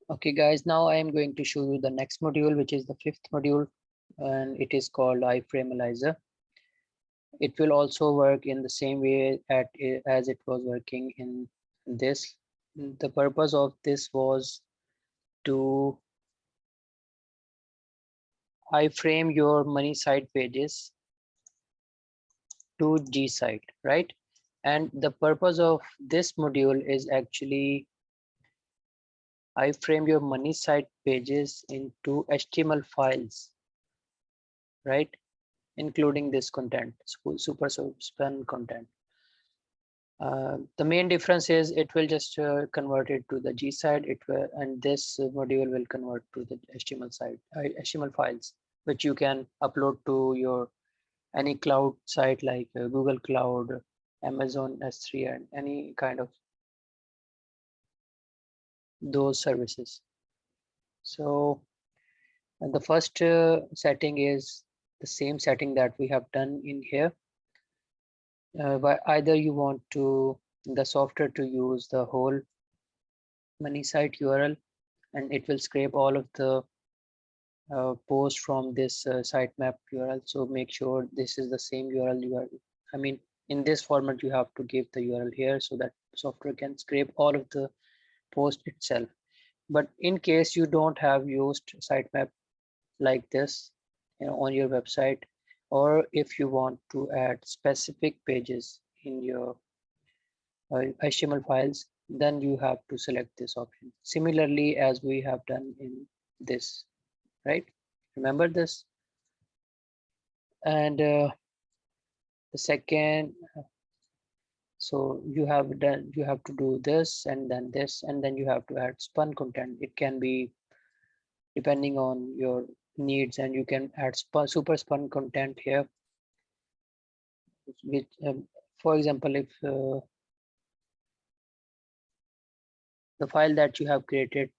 Okay guys, now I am going to show you the next module, which is the fifth module, and it is called Iframaliser. It will also work in the same way as it was working in this. The purpose of this was to iframe your money site pages to G site, right? And the purpose of this module is actually iframe your money site pages into HTML files, right? Including this content, super span content. The main difference is it will just convert it to the G side. It will, and this module will convert to the HTML side, HTML files, which you can upload to your any cloud site like Google Cloud, Amazon S3, and any kind of those services. So the first setting is the same setting that we have done in here. But either you want to the software to use the whole money site URL, and it will scrape all of the post from this sitemap URL. So make sure this is the same URL you are. I mean, in this format, you have to give the URL here so that software can scrape all of the post itself. But in case you don't have used sitemap like this, on your website, or if you want to add specific pages in your HTML files, then you have to select this option. Similarly, as we have done in this, right? Remember this? And the second, so you have to do this and then this, and then you have to add spun content. It can be depending on your needs, and you can add super spun content here, which for example, if the file that you have created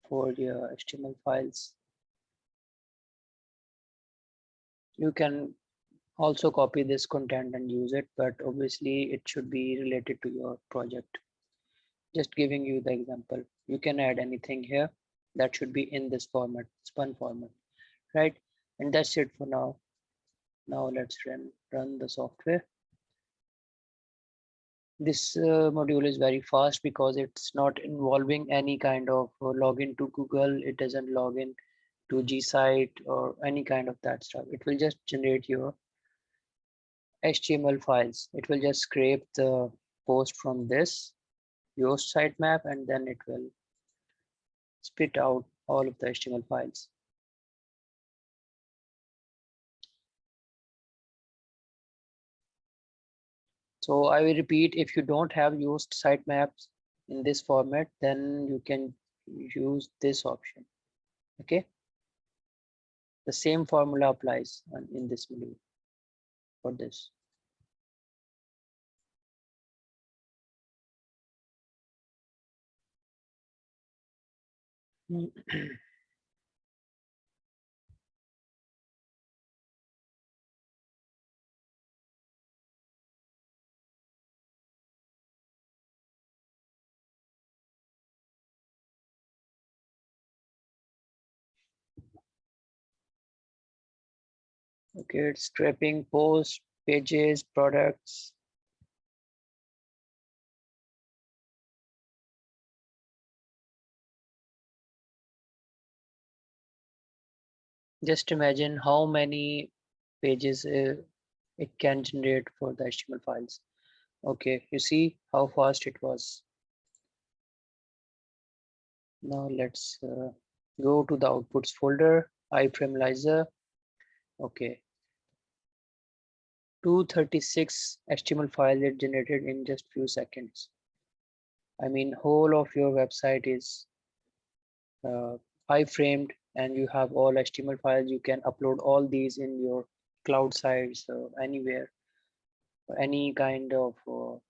for your HTML files, you can also copy this content and use it, but obviously it should be related to your project. Just giving you the example, you can add anything here that should be in this format, spun format, right? And that's it for now. Now let's run the software. This module is very fast because it's not involving any kind of login to Google. It doesn't log in to G site or any kind of that stuff. It will just generate your HTML files. It will just scrape the post from this Yoast sitemap, and then it will spit out all of the HTML files. So I will repeat, if you don't have used sitemaps in this format, then you can use this option. Okay. The same formula applies in this module for this. Okay, it's scraping posts, pages, products. Just imagine how many pages it can generate for the HTML files. Okay, you see how fast it was. Now let's go to the outputs folder, Iframaliser. Okay, 236 HTML files it generated in just few seconds. I mean, whole of your website is iframed, and you have all HTML files. You can upload all these in your cloud sites or anywhere, or any kind of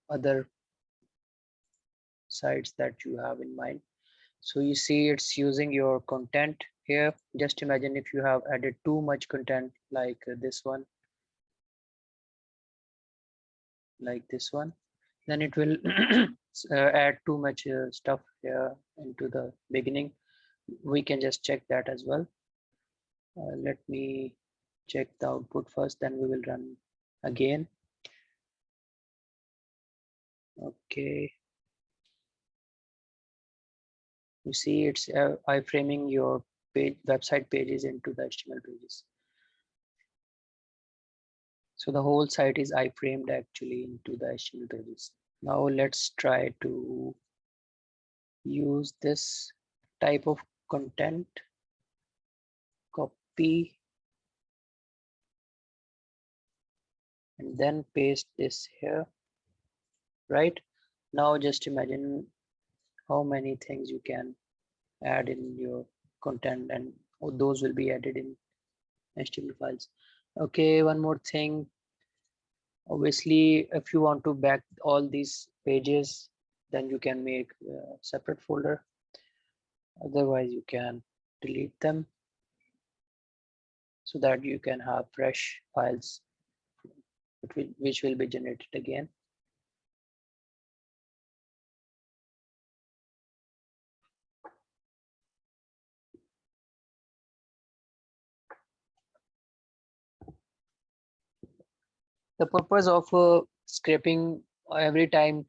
other sites that you have in mind. So you see it's using your content here. Just imagine if you have added too much content like this one, then it will add too much stuff here into the beginning. we can just check that as well. Let me check the output first, then we will run again. Okay, you see it's iframing your website pages into the HTML pages. So the whole site is iframed actually into the HTML pages. Now let's try to use this type of content, copy, and then paste this here. Right now, just imagine how many things you can add in your content, and those will be added in HTML files. Okay, one more thing. Obviously, if you want to back all these pages, then you can make a separate folder. Otherwise, you can delete them so that you can have fresh files which will be generated again. The purpose of scraping every time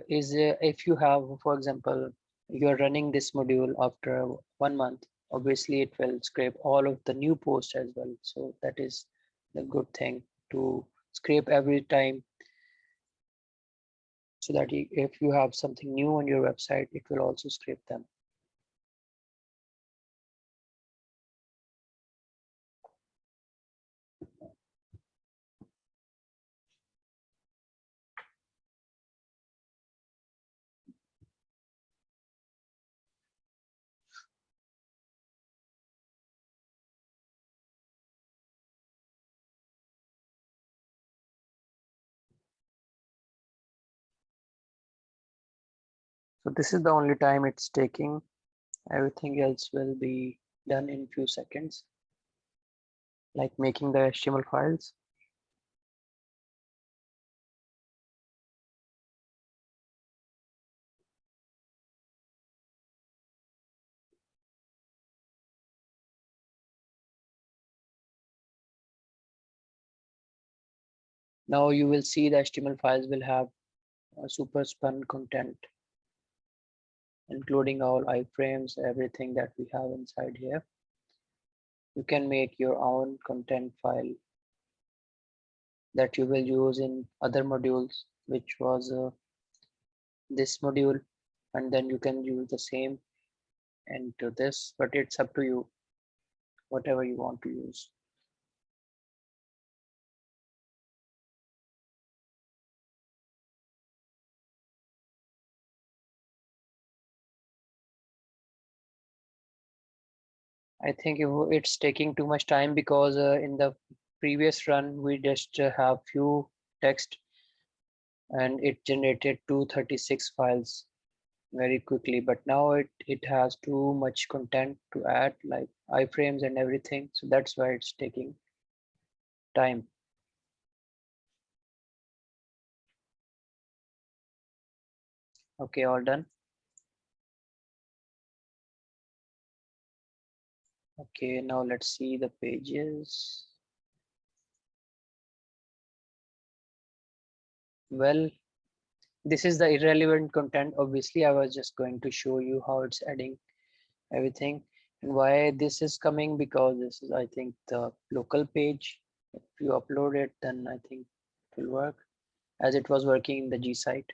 is if you have, for example, you're running this module after 1 month, obviously it will scrape all of the new posts as well. So that is the good thing, to scrape every time, so that if you have something new on your website, it will also scrape them. So this is the only time it's taking. Everything else will be done in few seconds, like making the HTML files. Now you will see the HTML files will have super spun content, including all iframes, everything that we have inside here. You can make your own content file that you will use in other modules, which was this module, and then you can use the same into this, but it's up to you, whatever you want to use. I think it's taking too much time because in the previous run, we just have few text and it generated 236 files very quickly, but now it has too much content to add, like iframes and everything, so that's why it's taking time. Okay, all done. Okay, now let's see the pages. Well, this is the irrelevant content. Obviously, I was just going to show you how it's adding everything and why this is coming, because this is, I think, the local page. If you upload it, then I think it will work as it was working in the G site.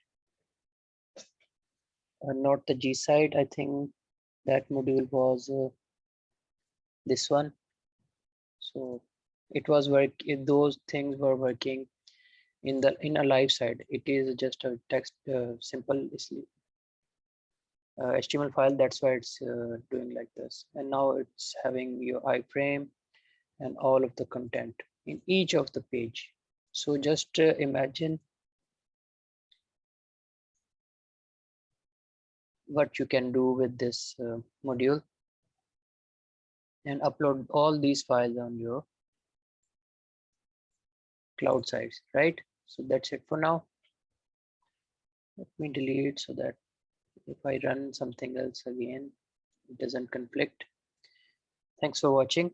Not the G site. I think that module was this one. So it was those things were working in a live site. It is just a text simple HTML file. That's why it's doing like this. And now it's having your iframe and all of the content in each of the page. So just imagine what you can do with this module and upload all these files on your cloud sites, right? So that's it for now. Let me delete so that If I run something else again, it doesn't conflict. Thanks for watching.